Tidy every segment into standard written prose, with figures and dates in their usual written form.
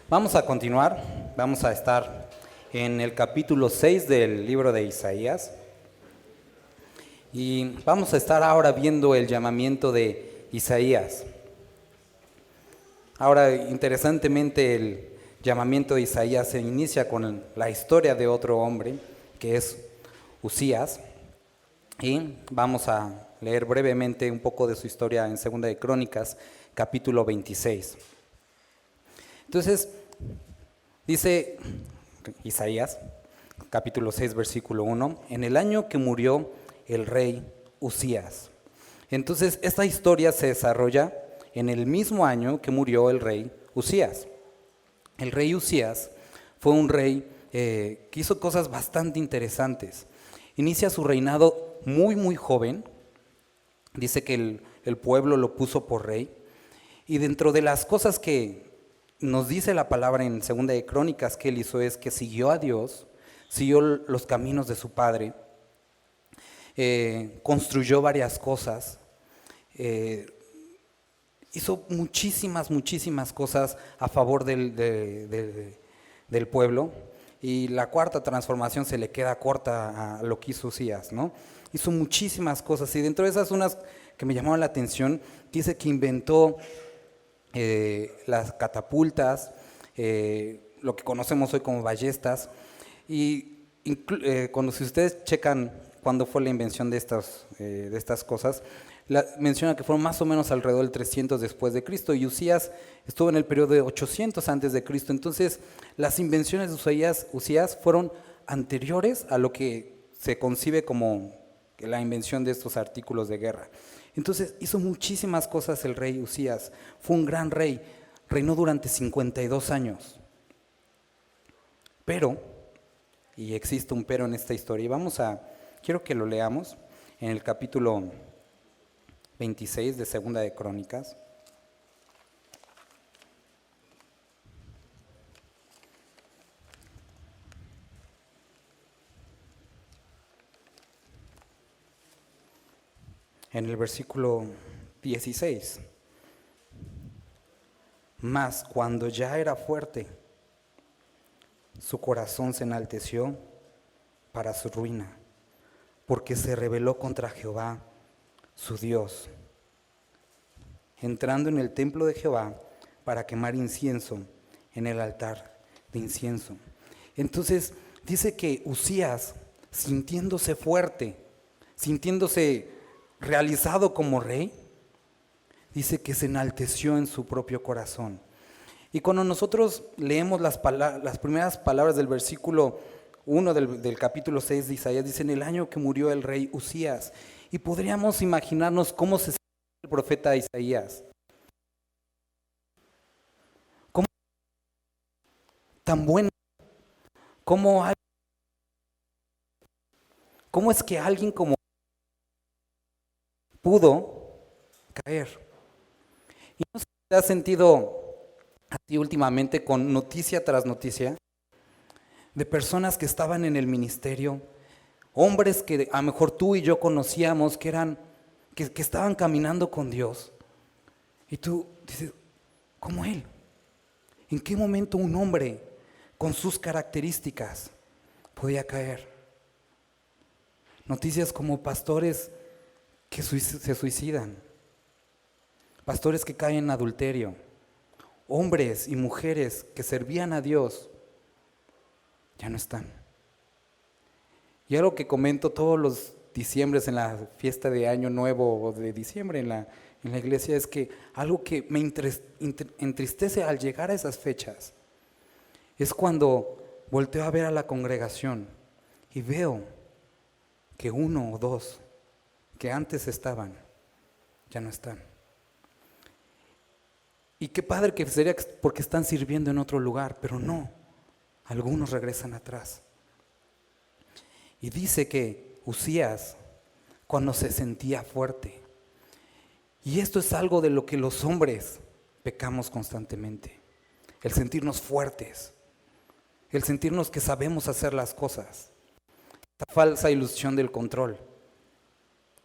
Vamos a continuar, vamos a estar en el capítulo 6 del libro de Isaías y vamos a estar ahora viendo el llamamiento de Isaías. Ahora, interesantemente, el llamamiento de Isaías se inicia con la historia de otro hombre, que es Uzías, y vamos a leer brevemente un poco de su historia en Segunda de Crónicas, capítulo 26. Entonces, dice Isaías, capítulo 6, versículo 1, en el año que murió el rey Uzías. Entonces, esta historia se desarrolla en el mismo año que murió el rey Uzías. El rey Uzías fue un rey que hizo cosas bastante interesantes. Inicia su reinado muy joven. Dice que el pueblo lo puso por rey. Y dentro de las cosas que nos dice la palabra en Segunda de Crónicas que él hizo es que siguió a Dios, siguió los caminos de su padre, construyó varias cosas, hizo muchísimas cosas a favor del pueblo. Y la cuarta transformación se le queda corta a lo que hizo Uzías, ¿no? Hizo muchísimas cosas y dentro de esas unas que me llamaron la atención, dice que inventó las catapultas, lo que conocemos hoy como ballestas, y si ustedes checan cuándo fue la invención de estas cosas, menciona que fueron más o menos alrededor del 300 después de Cristo, y Uzías estuvo en el periodo de 800 antes de Cristo. Entonces, las invenciones de Uzías fueron anteriores a lo que se concibe como la invención de estos artículos de guerra. Entonces hizo muchísimas cosas el rey Uzías, fue un gran rey, reinó durante 52 años. Pero, y existe un pero en esta historia, y quiero que lo leamos en el capítulo 26 de Segunda de Crónicas. En el versículo 16, mas cuando ya era fuerte, su corazón se enalteció para su ruina, porque se rebeló contra Jehová, su Dios, entrando en el templo de Jehová para quemar incienso en el altar de incienso. Entonces dice que Uzías, sintiéndose fuerte, sintiéndose realizado como rey, dice que se enalteció en su propio corazón. Y cuando nosotros leemos las primeras palabras del versículo 1 del capítulo 6 de Isaías, dice en el año que murió el rey Uzías, y podríamos imaginarnos cómo se siente el profeta Isaías. ¿Cómo tan bueno? ¿Cómo es que alguien como pudo caer? Y no sé si te has sentido así últimamente con noticia tras noticia de personas que estaban en el ministerio, hombres que a lo mejor tú y yo conocíamos, que estaban caminando con Dios. Y tú dices, ¿cómo él? ¿En qué momento un hombre con sus características podía caer? Noticias como pastores que se suicidan, pastores que caen en adulterio, hombres y mujeres que servían a Dios, ya no están. Y algo que comento todos los diciembres en la fiesta de Año Nuevo o de diciembre en la iglesia es que algo que me entristece al llegar a esas fechas es cuando volteo a ver a la congregación y veo que uno o dos que antes estaban, ya no están. Y qué padre que sería porque están sirviendo en otro lugar, pero no, algunos regresan atrás. Y dice que Uzías, cuando se sentía fuerte, y esto es algo de lo que los hombres pecamos constantemente, el sentirnos fuertes, el sentirnos que sabemos hacer las cosas, esta falsa ilusión del control,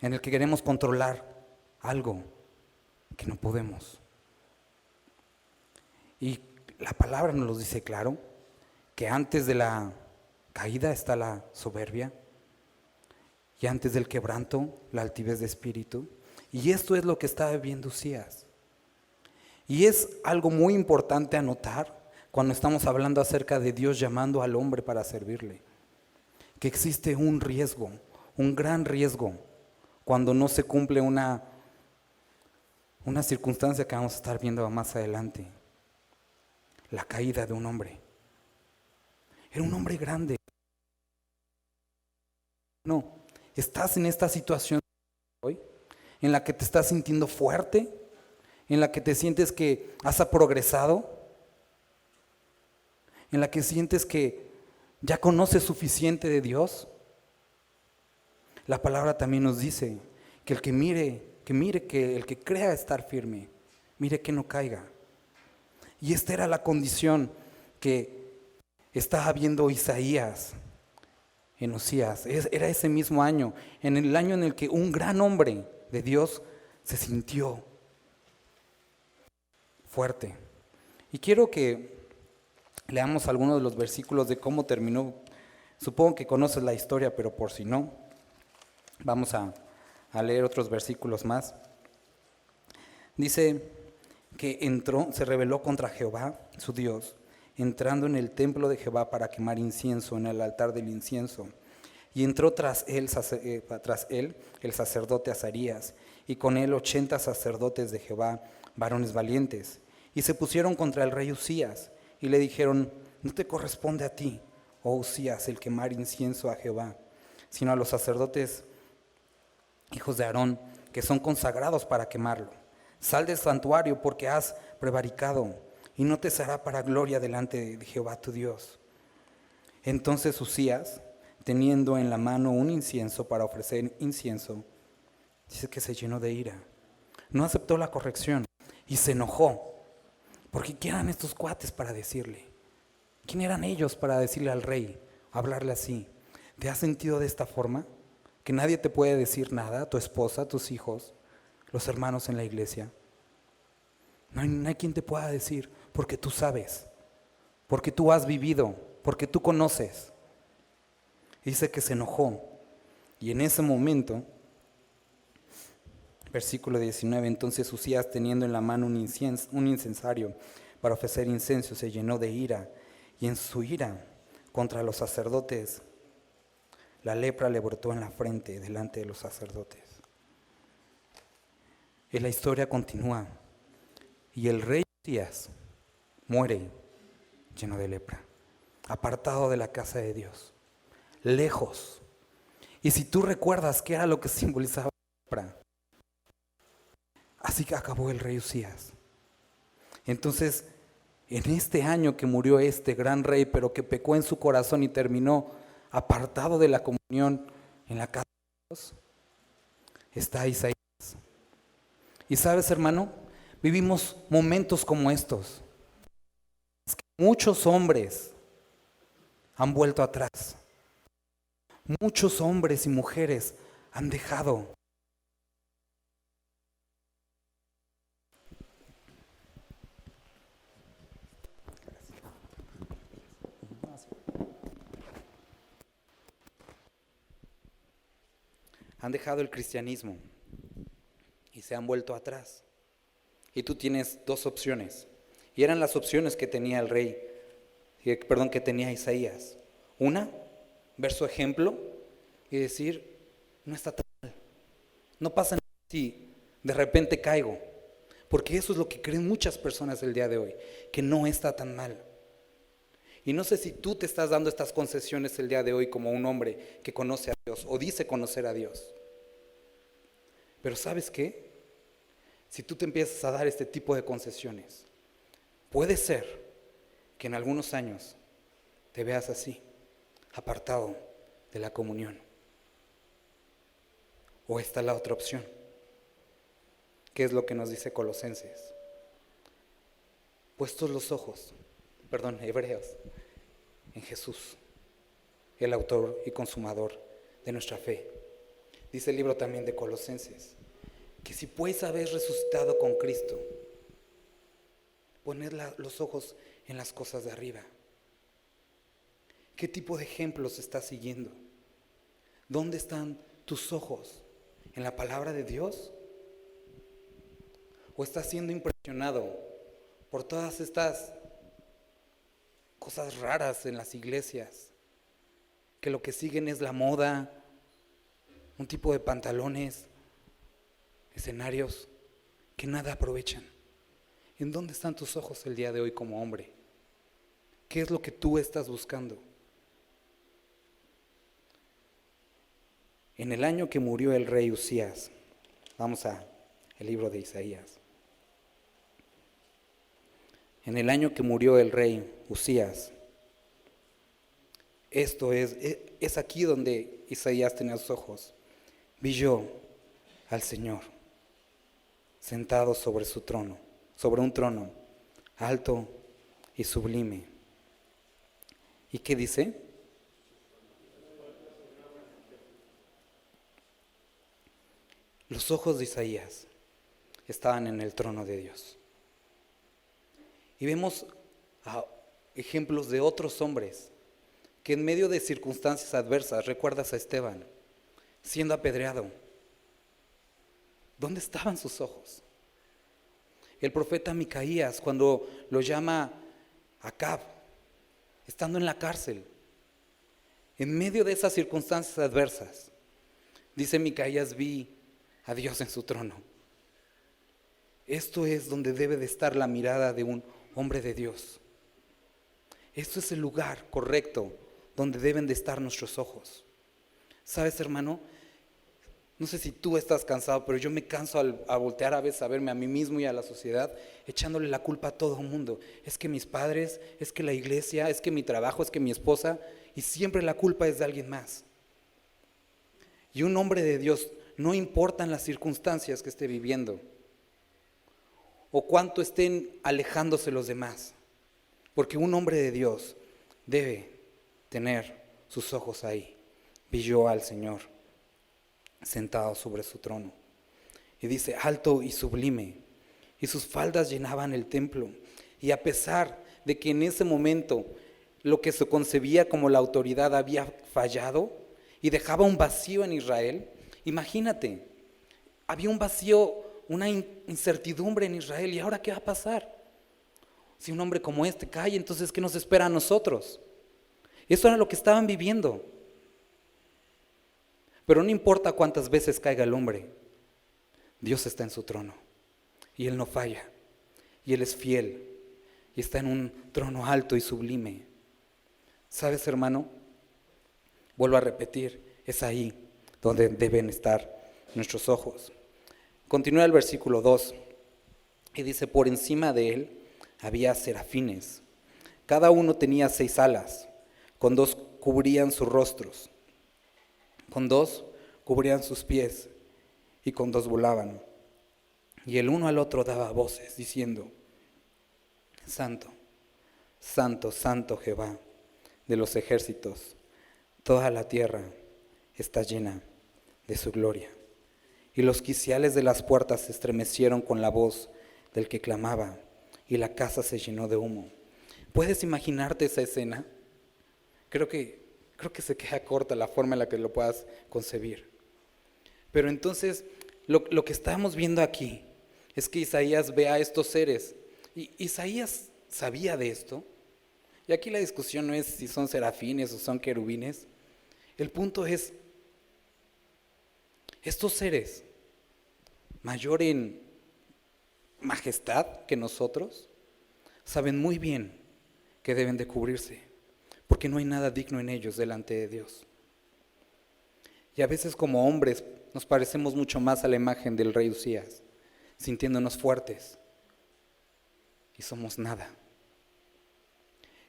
en el que queremos controlar algo que no podemos. Y la palabra nos lo dice claro, que antes de la caída está la soberbia y antes del quebranto la altivez de espíritu. Y esto es lo que estaba viviendo Usías. Y es algo muy importante a notar cuando estamos hablando acerca de Dios llamando al hombre para servirle, que existe un riesgo, un gran riesgo, cuando no se cumple una circunstancia que vamos a estar viendo más adelante. La caída de un hombre. Era un hombre grande. No, estás en esta situación hoy, en la que te estás sintiendo fuerte, en la que te sientes que has progresado, en la que sientes que ya conoces suficiente de Dios. La palabra también nos dice que el que mire, que el que crea estar firme, mire que no caiga. Y esta era la condición que estaba viendo Isaías en Usías. Era ese mismo año, en el año en el que un gran hombre de Dios se sintió fuerte. Y quiero que leamos algunos de los versículos de cómo terminó. Supongo que conoces la historia, pero por si no, vamos a leer otros versículos más. Dice que se rebeló contra Jehová, su Dios, entrando en el templo de Jehová para quemar incienso en el altar del incienso. Y entró tras él el sacerdote Azarías, y con él 80 sacerdotes de Jehová, varones valientes. Y se pusieron contra el rey Usías, y le dijeron: no te corresponde a ti, oh Usías, el quemar incienso a Jehová, sino a los sacerdotes, hijos de Aarón, que son consagrados para quemarlo. Sal del santuario, porque has prevaricado, y no te será para gloria delante de Jehová tu Dios. Entonces Usías, teniendo en la mano un incienso para ofrecer incienso, dice que se llenó de ira. No aceptó la corrección y se enojó. Porque ¿quién eran estos cuates para decirle? ¿Quién eran ellos para decirle al rey, hablarle así? ¿Te has sentido de esta forma? Que nadie te puede decir nada, tu esposa, tus hijos, los hermanos en la iglesia. No hay quien te pueda decir, porque tú sabes, porque tú has vivido, porque tú conoces. Dice que se enojó. Y en ese momento, versículo 19, entonces Usías, teniendo en la mano un incensario para ofrecer incienso, se llenó de ira, y en su ira contra los sacerdotes, la lepra le brotó en la frente delante de los sacerdotes. Y la historia continúa, y el rey Usías muere lleno de lepra, apartado de la casa de Dios, lejos. Y si tú recuerdas qué era lo que simbolizaba la lepra, así que acabó el rey Usías. Entonces, en este año que murió este gran rey, pero que pecó en su corazón y terminó apartado de la comunión en la casa de Dios, está Isaías. Y sabes, hermano, vivimos momentos como estos. Es que muchos hombres han vuelto atrás. Muchos hombres y mujeres han dejado. Han dejado el cristianismo y se han vuelto atrás. Y tú tienes dos opciones. Y eran las opciones que tenía el rey, que tenía Isaías. Una, ver su ejemplo y decir, no está tan mal. No pasa nada si de repente caigo. Porque eso es lo que creen muchas personas el día de hoy, que no está tan mal. Y no sé si tú te estás dando estas concesiones el día de hoy como un hombre que conoce a Dios o dice conocer a Dios. Pero ¿sabes qué? Si tú te empiezas a dar este tipo de concesiones, puede ser que en algunos años te veas así, apartado de la comunión. O está la otra opción. ¿Qué es lo que nos dice Colosenses? Puestos los ojos, Hebreos, en Jesús, el autor y consumador de nuestra fe. Dice el libro también de Colosenses, que si pues habéis resucitado con Cristo, Poned los ojos en las cosas de arriba. ¿Qué tipo de ejemplos estás siguiendo? ¿Dónde están tus ojos? ¿En la palabra de Dios? ¿O estás siendo impresionado por todas estas cosas raras en las iglesias? Que lo que siguen es la moda, un tipo de pantalones, escenarios que nada aprovechan. ¿En dónde están tus ojos el día de hoy como hombre? ¿Qué es lo que tú estás buscando? En el año que murió el rey Usías, vamos al libro de Isaías. En el año que murió el rey Usías, esto es aquí donde Isaías tenía sus ojos. Vi yo al Señor sentado sobre su trono, sobre un trono alto y sublime. ¿Y qué dice? Los ojos de Isaías estaban en el trono de Dios. Y vemos ejemplos de otros hombres que en medio de circunstancias adversas, recuerdas a Esteban, siendo apedreado. ¿Dónde estaban sus ojos? El profeta Micaías, cuando lo llama Acab, estando en la cárcel, en medio de esas circunstancias adversas, dice Micaías, vi a Dios en su trono. Esto es donde debe de estar la mirada de un hombre de Dios. Esto es el lugar correcto donde deben de estar nuestros ojos. ¿Sabes, hermano? No sé si tú estás cansado, pero yo me canso a voltear a veces a verme a mí mismo y a la sociedad echándole la culpa a todo el mundo. Es que mis padres, es que la iglesia, es que mi trabajo, es que mi esposa, y siempre la culpa es de alguien más. Y un hombre de Dios, no importan las circunstancias que esté viviendo o cuánto estén alejándose los demás, porque un hombre de Dios debe tener sus ojos ahí. Vi yo al Señor sentado sobre su trono. Y dice, alto y sublime, y sus faldas llenaban el templo. Y a pesar de que en ese momento lo que se concebía como la autoridad había fallado y dejaba un vacío en Israel, imagínate, había un vacío, una incertidumbre en Israel. ¿Y ahora qué va a pasar? Si un hombre como este cae, entonces ¿qué nos espera a nosotros? Eso era lo que estaban viviendo. Pero no importa cuántas veces caiga el hombre, Dios está en su trono y Él no falla y Él es fiel y está en un trono alto y sublime. ¿Sabes, hermano? Vuelvo a repetir, es ahí donde deben estar nuestros ojos. Continúa el versículo 2 y dice, por encima de Él había serafines, cada uno tenía 6 alas, con 2 cubrían sus rostros, con 2 cubrían sus pies y con 2 volaban. Y el uno al otro daba voces diciendo, Santo, Santo, Santo Jehová de los ejércitos, toda la tierra está llena de su gloria. Y los quiciales de las puertas se estremecieron con la voz del que clamaba, y la casa se llenó de humo. ¿Puedes imaginarte esa escena? Creo que se queda corta la forma en la que lo puedas concebir. Pero entonces, lo que estamos viendo aquí es que Isaías ve a estos seres. Y Isaías sabía de esto. Y aquí la discusión no es si son serafines o son querubines. El punto es, estos seres, mayor en majestad que nosotros, saben muy bien que deben de cubrirse, porque no hay nada digno en ellos delante de Dios. Y a veces como hombres nos parecemos mucho más a la imagen del rey Usías, sintiéndonos fuertes, y somos nada.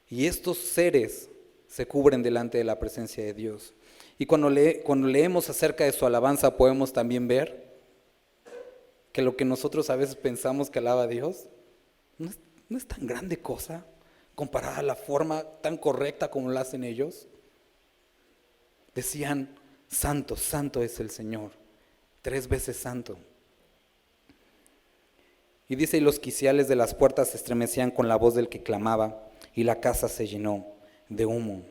Y estos seres se cubren delante de la presencia de Dios. Y cuando leemos acerca de su alabanza podemos también ver que lo que nosotros a veces pensamos que alaba a Dios no es tan grande cosa comparada a la forma tan correcta como lo hacen ellos. Decían, santo, santo es el Señor, 3 veces santo. Y dice, y los quiciales de las puertas se estremecían con la voz del que clamaba, y la casa se llenó de humo.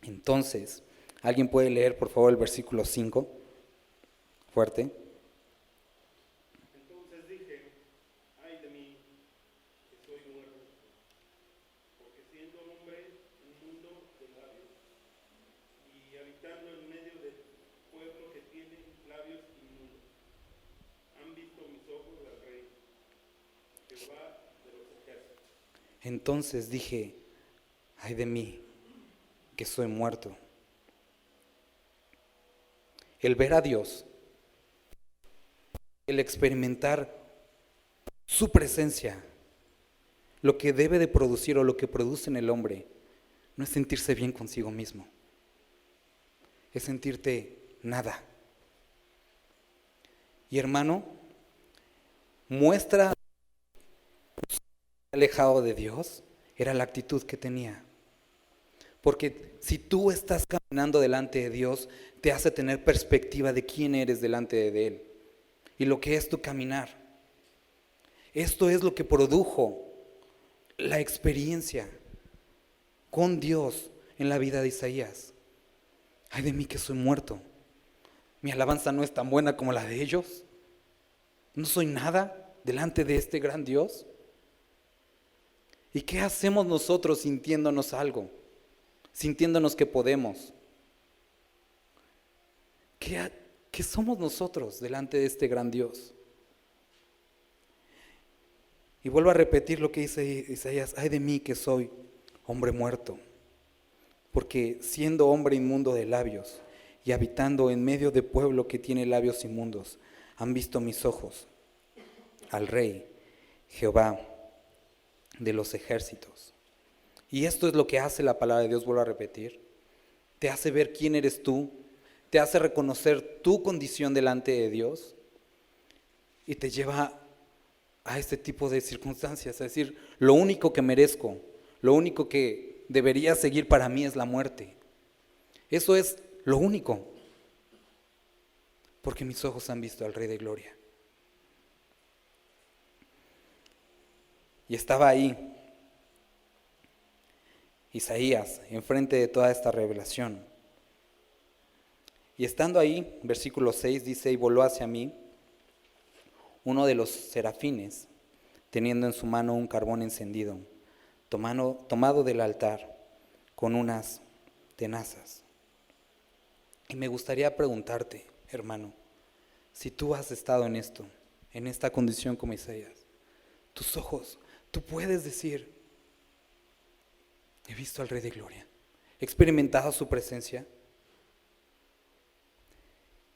Entonces, ¿alguien puede leer por favor el versículo 5? Fuerte. Entonces dije, ay de mí, que soy muerto, porque siendo hombre, un mundo de labios, y habitando en medio del pueblo que tiene labios inmundos, han visto mis ojos al Rey, Jehová de los ejércitos. Entonces dije, ay de mí, que soy muerto. El ver a Dios, el experimentar su presencia, lo que debe de producir o lo que produce en el hombre, no es sentirse bien consigo mismo, es sentirte nada. Y hermano, muestra alejado de Dios era la actitud que tenía. Porque si tú estás caminando delante de Dios, te hace tener perspectiva de quién eres delante de Él y lo que es tu caminar. Esto es lo que produjo la experiencia con Dios en la vida de Isaías. Ay de mí que soy muerto. Mi alabanza no es tan buena como la de ellos. No soy nada delante de este gran Dios. ¿Y qué hacemos nosotros sintiéndonos algo? Sintiéndonos que podemos. ¿Qué somos nosotros delante de este gran Dios? Y vuelvo a repetir lo que dice Isaías, ay de mí que soy hombre muerto, porque siendo hombre inmundo de labios y habitando en medio de pueblo que tiene labios inmundos, han visto mis ojos al Rey, Jehová de los ejércitos. Y esto es lo que hace la palabra de Dios, vuelvo a repetir. Te hace ver quién eres tú, te hace reconocer tu condición delante de Dios y te lleva a este tipo de circunstancias, es decir, lo único que merezco, lo único que debería seguir para mí es la muerte. Eso es lo único, porque mis ojos han visto al Rey de Gloria. Y estaba ahí Isaías, enfrente de toda esta revelación. Y estando ahí, versículo 6 dice, y voló hacia mí uno de los serafines, teniendo en su mano un carbón encendido, tomado del altar, con unas tenazas. Y me gustaría preguntarte, hermano, si tú has estado en esto, en esta condición como Isaías, tus ojos, tú puedes decir, he visto al Rey de Gloria, he experimentado su presencia.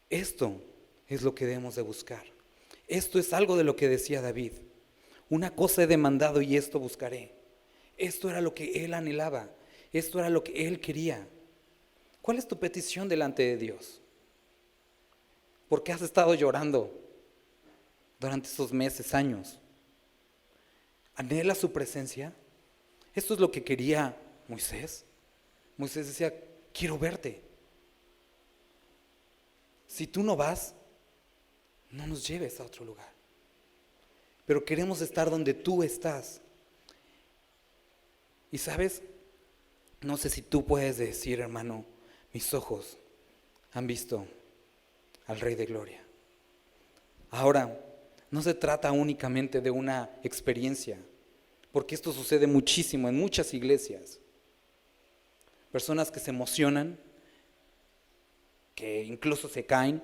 Esto es lo que debemos de buscar. Esto es algo de lo que decía David. Una cosa he demandado y esto buscaré. Esto era lo que él anhelaba. Esto era lo que él quería. ¿Cuál es tu petición delante de Dios? ¿Por qué has estado llorando durante estos meses, años? ¿Anhela su presencia? Esto es lo que quería Moisés. Moisés decía, quiero verte. Si tú no vas, no nos lleves a otro lugar. Pero queremos estar donde tú estás. Y sabes, no sé si tú puedes decir, hermano, mis ojos han visto al Rey de Gloria. Ahora, no se trata únicamente de una experiencia, porque esto sucede muchísimo en muchas iglesias. Personas que se emocionan, que incluso se caen.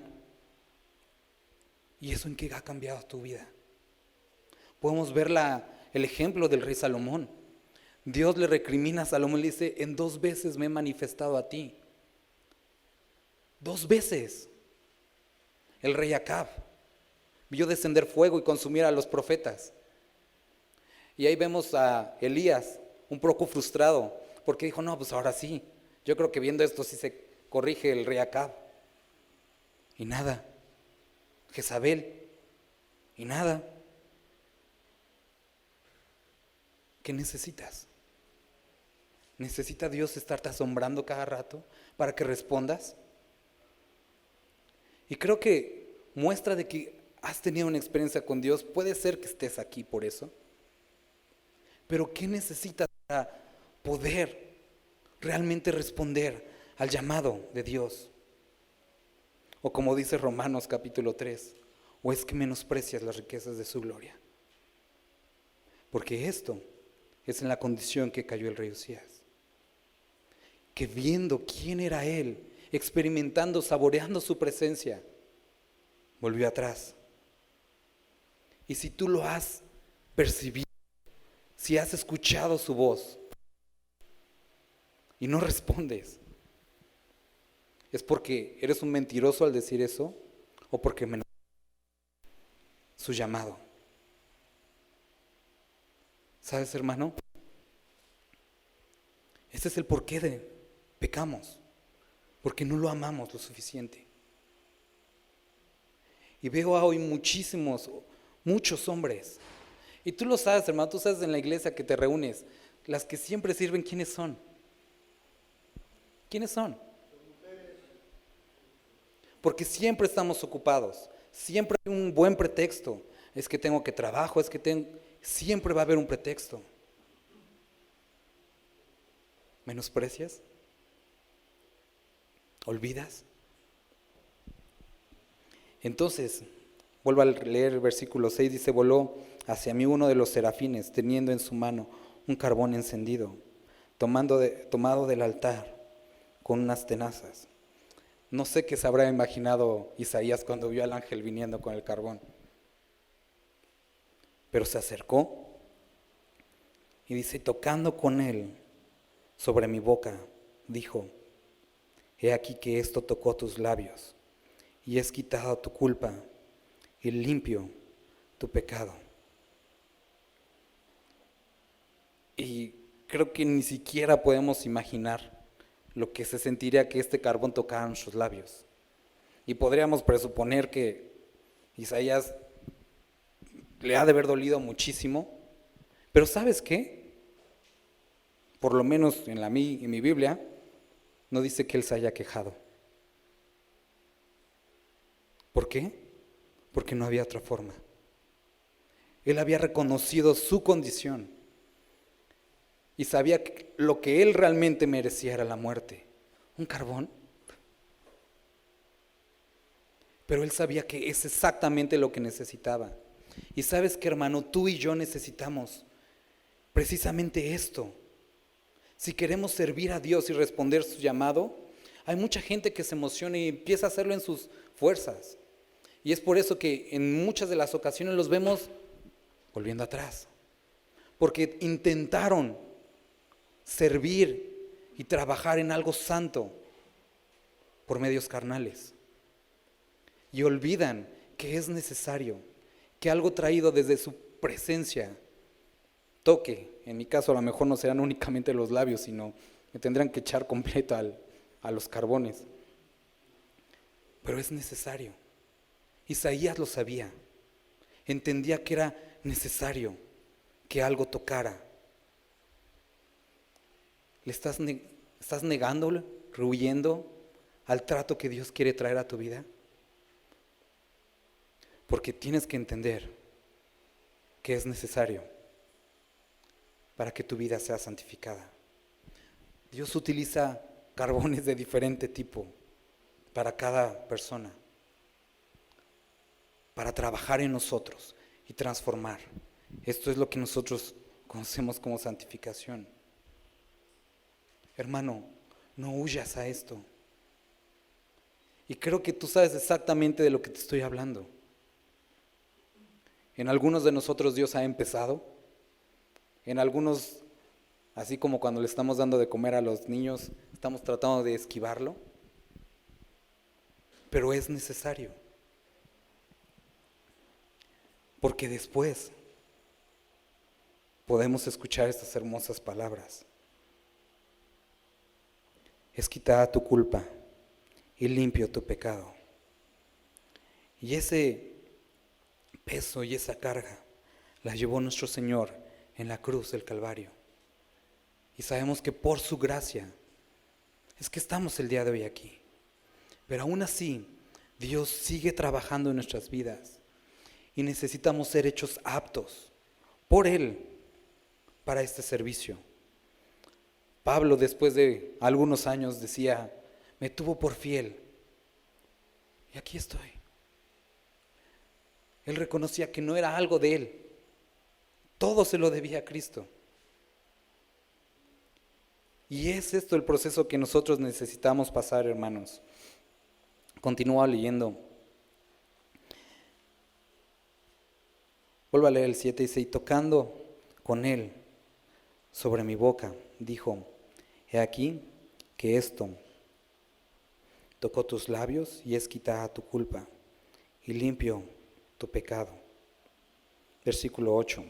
¿Y eso en qué ha cambiado tu vida? Podemos ver el ejemplo del rey Salomón. Dios le recrimina a Salomón y le dice, en 2 veces me he manifestado a ti. 2 veces. El rey Acab vio descender fuego y consumir a los profetas. Y ahí vemos a Elías un poco frustrado, porque dijo, no, pues ahora sí, yo creo que viendo esto sí se corrige el rey Acab. Y nada. Jezabel, y nada. ¿Qué necesitas? ¿Necesita Dios estarte asombrando cada rato para que respondas? Y creo que muestra de que has tenido una experiencia con Dios, puede ser que estés aquí por eso. Pero ¿qué necesitas para poder realmente responder al llamado de Dios? O como dice Romanos capítulo 3, ¿o es que menosprecias las riquezas de su gloria? Porque esto es en la condición que cayó el rey Usías, que viendo quién era él, experimentando, saboreando su presencia, volvió atrás. Y si tú lo has percibido, si has escuchado su voz y no respondes, ¿es porque eres un mentiroso al decir eso o porque menosprecias su llamado? ¿Sabes, hermano? Este es el porqué de pecamos, porque no lo amamos lo suficiente. Y veo hoy muchos hombres, y tú lo sabes, hermano, tú sabes en la iglesia que te reúnes, las que siempre sirven, ¿quiénes son? ¿Quiénes son? Porque siempre estamos ocupados, siempre hay un buen pretexto, es que tengo que trabajo, siempre va a haber un pretexto. ¿Menosprecias? ¿Olvidas? Entonces, vuelvo a leer el versículo 6, dice, voló hacia mí uno de los serafines, teniendo en su mano un carbón encendido, tomado del altar con unas tenazas. No sé qué se habrá imaginado Isaías cuando vio al ángel viniendo con el carbón, pero se acercó y dice, tocando con él sobre mi boca, dijo, he aquí que esto tocó tus labios, y es quitado tu culpa, y limpio tu pecado. Y creo que ni siquiera podemos imaginar lo que se sentiría que este carbón tocara nuestros labios. Y podríamos presuponer que Isaías le ha de haber dolido muchísimo, pero ¿sabes qué? Por lo menos en mi Biblia, no dice que él se haya quejado. ¿Por qué? Porque no había otra forma. Él había reconocido su condición y sabía que lo que él realmente merecía era la muerte. ¿Un carbón? Pero él sabía que es exactamente lo que necesitaba. Y sabes que, hermano, tú y yo necesitamos precisamente esto. Si queremos servir a Dios y responder su llamado, hay mucha gente que se emociona y empieza a hacerlo en sus fuerzas. Y es por eso que en muchas de las ocasiones los vemos volviendo atrás. Porque intentaron servir y trabajar en algo santo por medios carnales. Y olvidan que es necesario que algo traído desde su presencia toque. En mi caso a lo mejor no serán únicamente los labios, sino me tendrán que echar completo a los carbones. Pero es necesario. Isaías lo sabía. Entendía que era necesario que algo tocara. ¿Le estás negándole, rehuyendo al trato que Dios quiere traer a tu vida? Porque tienes que entender que es necesario para que tu vida sea santificada. Dios utiliza carbones de diferente tipo para cada persona, para trabajar en nosotros y transformar. Esto es lo que nosotros conocemos como santificación. Hermano, no huyas a esto. Y creo que tú sabes exactamente de lo que te estoy hablando. En algunos de nosotros Dios ha empezado. En algunos, así como cuando le estamos dando de comer a los niños, estamos tratando de esquivarlo. Pero es necesario. Porque después podemos escuchar estas hermosas palabras. Es quitada tu culpa y limpio tu pecado. Y ese peso y esa carga la llevó nuestro Señor en la cruz del Calvario. Y sabemos que por su gracia es que estamos el día de hoy aquí. Pero aún así, Dios sigue trabajando en nuestras vidas. y necesitamos ser hechos aptos por Él para este servicio. Pablo, después de algunos años, decía, me tuvo por fiel y aquí estoy. Él reconocía que no era algo de él, todo se lo debía a Cristo. Y es esto el proceso que nosotros necesitamos pasar, hermanos. Continúa leyendo. Vuelvo a leer el 7, dice, y tocando con él sobre mi boca, dijo, he aquí que esto tocó tus labios y es quitada tu culpa y limpio tu pecado. Versículo 8.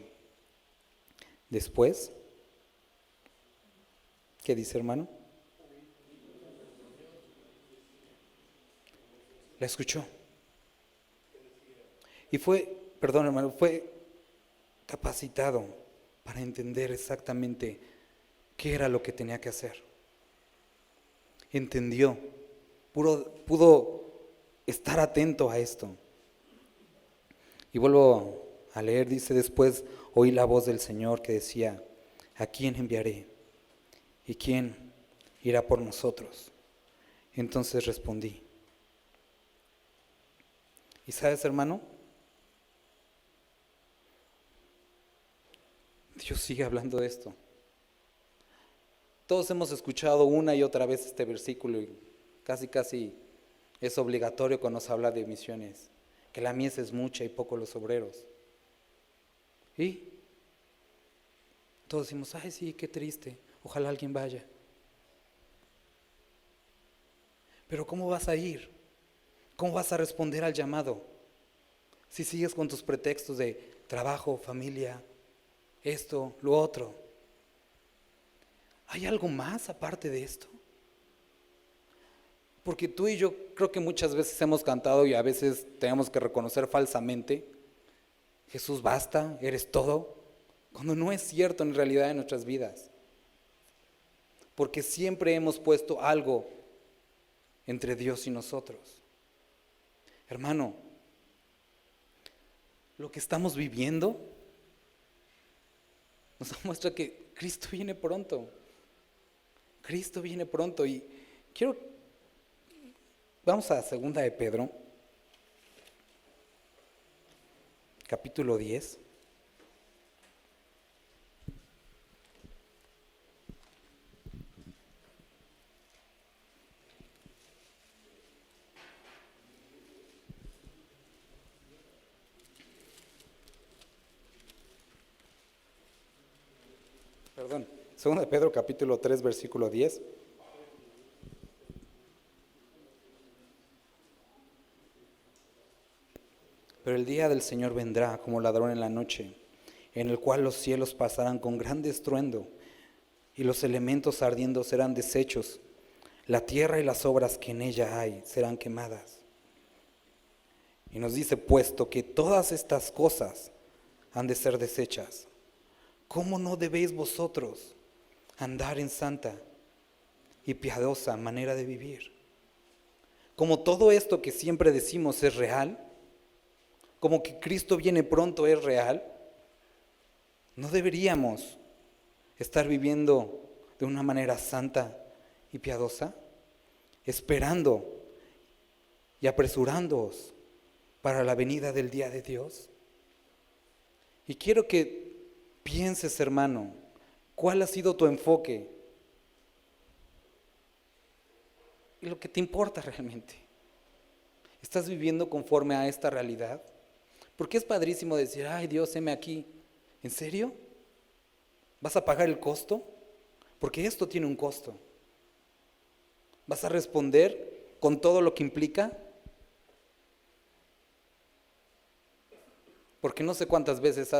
Después, ¿qué dice, hermano? La escuchó. Y perdón, hermano, fue capacitado para entender exactamente qué era lo que tenía que hacer. Entendió, pudo estar atento a esto. Y vuelvo a leer, dice, después oí la voz del Señor que decía, ¿a quién enviaré? ¿Y quién irá por nosotros? Entonces respondí. ¿Y sabes, hermano? Dios sigue hablando de esto. Todos hemos escuchado una y otra vez este versículo y casi es obligatorio cuando nos habla de misiones, que la mies es mucha y poco los obreros. Y todos decimos, ay sí, qué triste, ojalá alguien vaya. Pero ¿cómo vas a ir? ¿Cómo vas a responder al llamado? Si sigues con tus pretextos de trabajo, familia, esto, lo otro. ¿Hay algo más aparte de esto? Porque tú y yo creo que muchas veces hemos cantado y a veces tenemos que reconocer falsamente, Jesús basta, eres todo, cuando no es cierto en realidad en nuestras vidas. Porque siempre hemos puesto algo entre Dios y nosotros. Hermano, lo que estamos viviendo nos muestra que Cristo viene pronto. Cristo viene pronto y vamos a 2 de Pedro, capítulo 10. Perdón, 2 de Pedro, capítulo 3, versículo 10. Pero el día del Señor vendrá como ladrón en la noche, en el cual los cielos pasarán con gran estruendo, y los elementos ardiendo serán deshechos, la tierra y las obras que en ella hay serán quemadas. Y nos dice, puesto que todas estas cosas han de ser deshechas, ¿cómo no debéis vosotros andar en santa y piadosa manera de vivir? Como todo esto que siempre decimos es real, como que Cristo viene pronto es real, ¿no deberíamos estar viviendo de una manera santa y piadosa? Esperando y apresurándoos para la venida del día de Dios. Y quiero que pienses, hermano, ¿cuál ha sido tu enfoque? Y lo que te importa realmente. ¿Estás viviendo conforme a esta realidad? Porque es padrísimo decir, ay Dios, heme aquí. ¿En serio? ¿Vas a pagar el costo? Porque esto tiene un costo. ¿Vas a responder con todo lo que implica? Porque no sé cuántas veces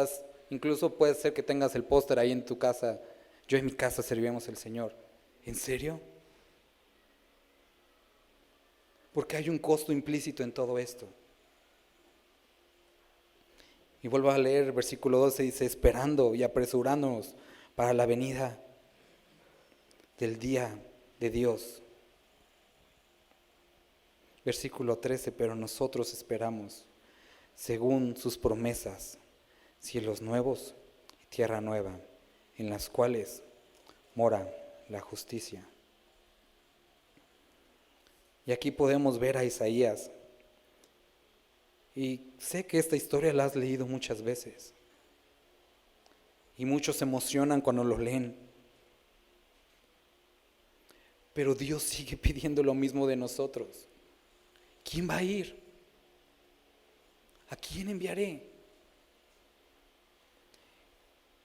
incluso puede ser que tengas el póster ahí en tu casa, yo en mi casa serviremos al Señor. ¿En serio? Porque hay un costo implícito en todo esto. Y vuelvo a leer el versículo 12, dice, esperando y apresurándonos para la venida del día de Dios. Versículo 13, pero nosotros esperamos según sus promesas, cielos nuevos y tierra nueva, en las cuales mora la justicia. Y aquí podemos ver a Isaías. Y sé que esta historia la has leído muchas veces. Y muchos se emocionan cuando lo leen. Pero Dios sigue pidiendo lo mismo de nosotros. ¿Quién va a ir? ¿A quién enviaré?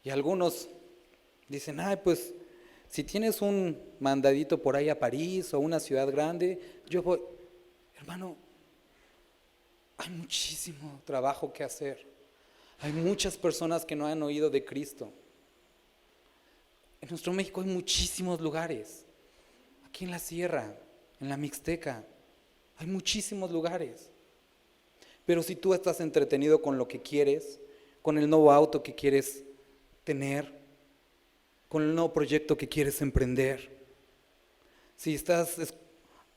Y algunos dicen, ay, pues si tienes un mandadito por ahí a París o una ciudad grande, yo voy. Hermano, hay muchísimo trabajo que hacer. Hay muchas personas que no han oído de Cristo. En nuestro México hay muchísimos lugares. Aquí en la sierra, en la Mixteca, hay muchísimos lugares. Pero si tú estás entretenido con lo que quieres, con el nuevo auto que quieres tener, con el nuevo proyecto que quieres emprender, si estás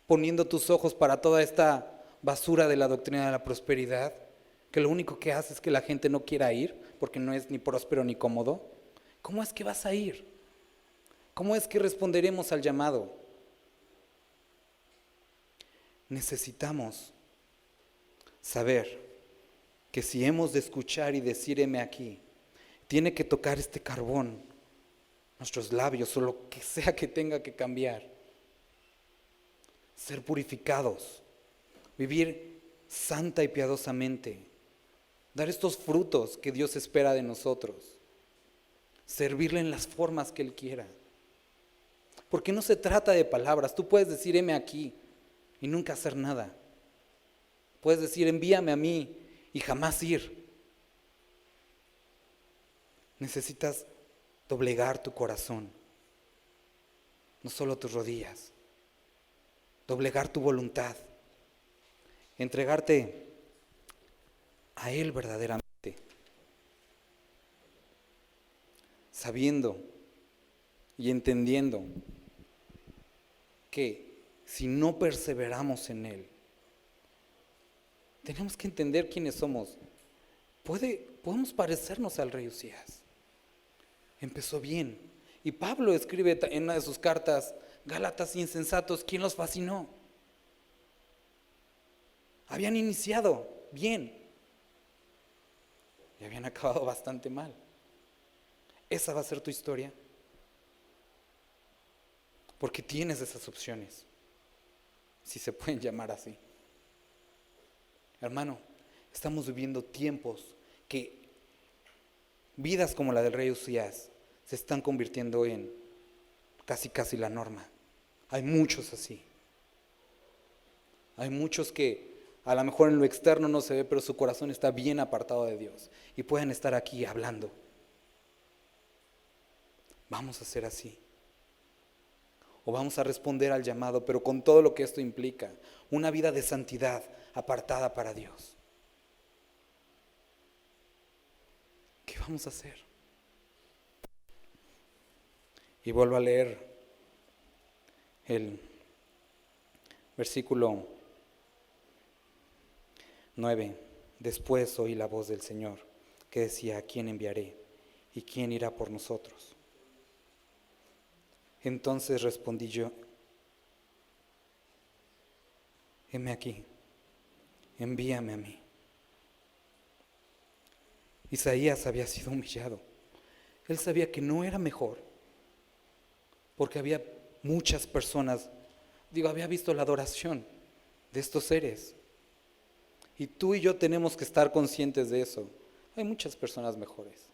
poniendo tus ojos para toda esta basura de la doctrina de la prosperidad, que lo único que hace es que la gente no quiera ir, porque no es ni próspero ni cómodo, ¿cómo es que vas a ir? ¿Cómo es que responderemos al llamado? Necesitamos saber que si hemos de escuchar y decir heme aquí, tiene que tocar este carbón, nuestros labios o lo que sea que tenga que cambiar. Ser purificados, vivir santa y piadosamente, dar estos frutos que Dios espera de nosotros, servirle en las formas que Él quiera. Porque no se trata de palabras. Tú puedes decir heme aquí y nunca hacer nada. Puedes decir envíame a mí y jamás ir. Necesitas doblegar tu corazón, no solo tus rodillas, doblegar tu voluntad, entregarte a Él verdaderamente, sabiendo y entendiendo que si no perseveramos en Él, tenemos que entender quiénes somos. Podemos parecernos al rey Usías. Empezó bien. Y Pablo escribe en una de sus cartas, Gálatas insensatos, ¿quién los fascinó? Habían iniciado bien y habían acabado bastante mal. ¿Esa va a ser tu historia? Porque tienes esas opciones, si se pueden llamar así. Hermano, estamos viviendo tiempos que vidas como la del rey Usías se están convirtiendo en casi la norma. Hay muchos así. Hay muchos que a lo mejor en lo externo no se ve, pero su corazón está bien apartado de Dios y pueden estar aquí hablando. Vamos a ser así. O vamos a responder al llamado, pero con todo lo que esto implica, una vida de santidad apartada para Dios. ¿Qué vamos a hacer? Y vuelvo a leer el versículo 9. Después oí la voz del Señor que decía, ¿a quién enviaré? ¿Y quién irá por nosotros? Entonces respondí yo, heme aquí, envíame a mí. Isaías había sido humillado. Él sabía que no era mejor, porque había muchas personas, había visto la adoración de estos seres. Y tú y yo tenemos que estar conscientes de eso. Hay muchas personas mejores,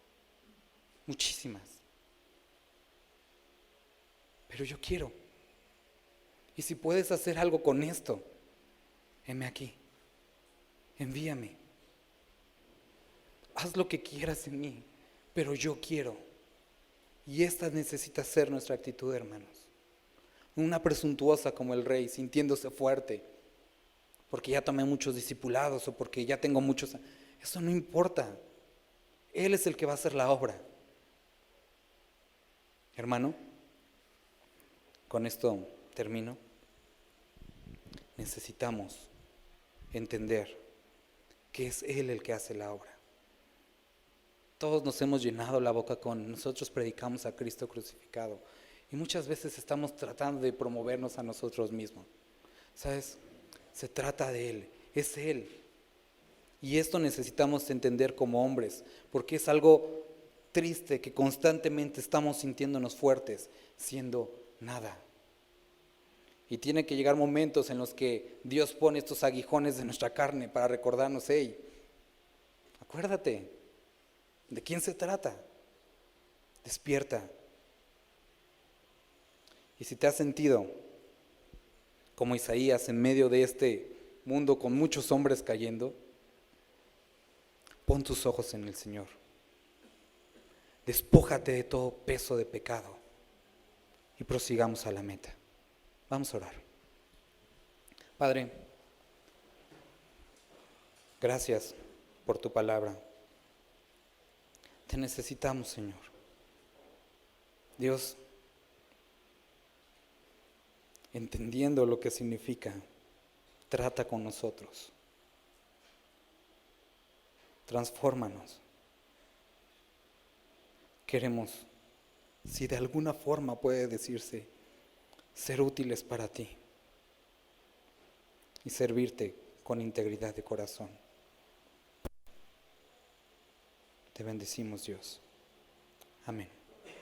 muchísimas. Pero yo quiero. Y si puedes hacer algo con esto, heme aquí, envíame. Haz lo que quieras en mí, pero yo quiero. Y esta necesita ser nuestra actitud, hermanos. Una presuntuosa como el rey, sintiéndose fuerte, porque ya tomé muchos discipulados o porque ya tengo muchos. Eso no importa. Él es el que va a hacer la obra. Hermano, con esto termino. Necesitamos entender que es Él el que hace la obra. Todos nos hemos llenado la boca con nosotros predicamos a Cristo crucificado y muchas veces estamos tratando de promovernos a nosotros mismos. ¿Sabes? Se trata de Él, es Él. Y esto necesitamos entender como hombres, porque es algo triste que constantemente estamos sintiéndonos fuertes, siendo nada. Y tiene que llegar momentos en los que Dios pone estos aguijones de nuestra carne para recordarnos, hey, acuérdate, ¿de quién se trata? Despierta. Y si te has sentido como Isaías en medio de este mundo con muchos hombres cayendo, pon tus ojos en el Señor. Despójate de todo peso de pecado y prosigamos a la meta. Vamos a orar. Padre, gracias por tu palabra. Te necesitamos, Señor. Dios, entendiendo lo que significa, trata con nosotros. Transfórmanos. Queremos, si de alguna forma puede decirse, ser útiles para ti y servirte con integridad de corazón. Te bendecimos, Dios. Amén.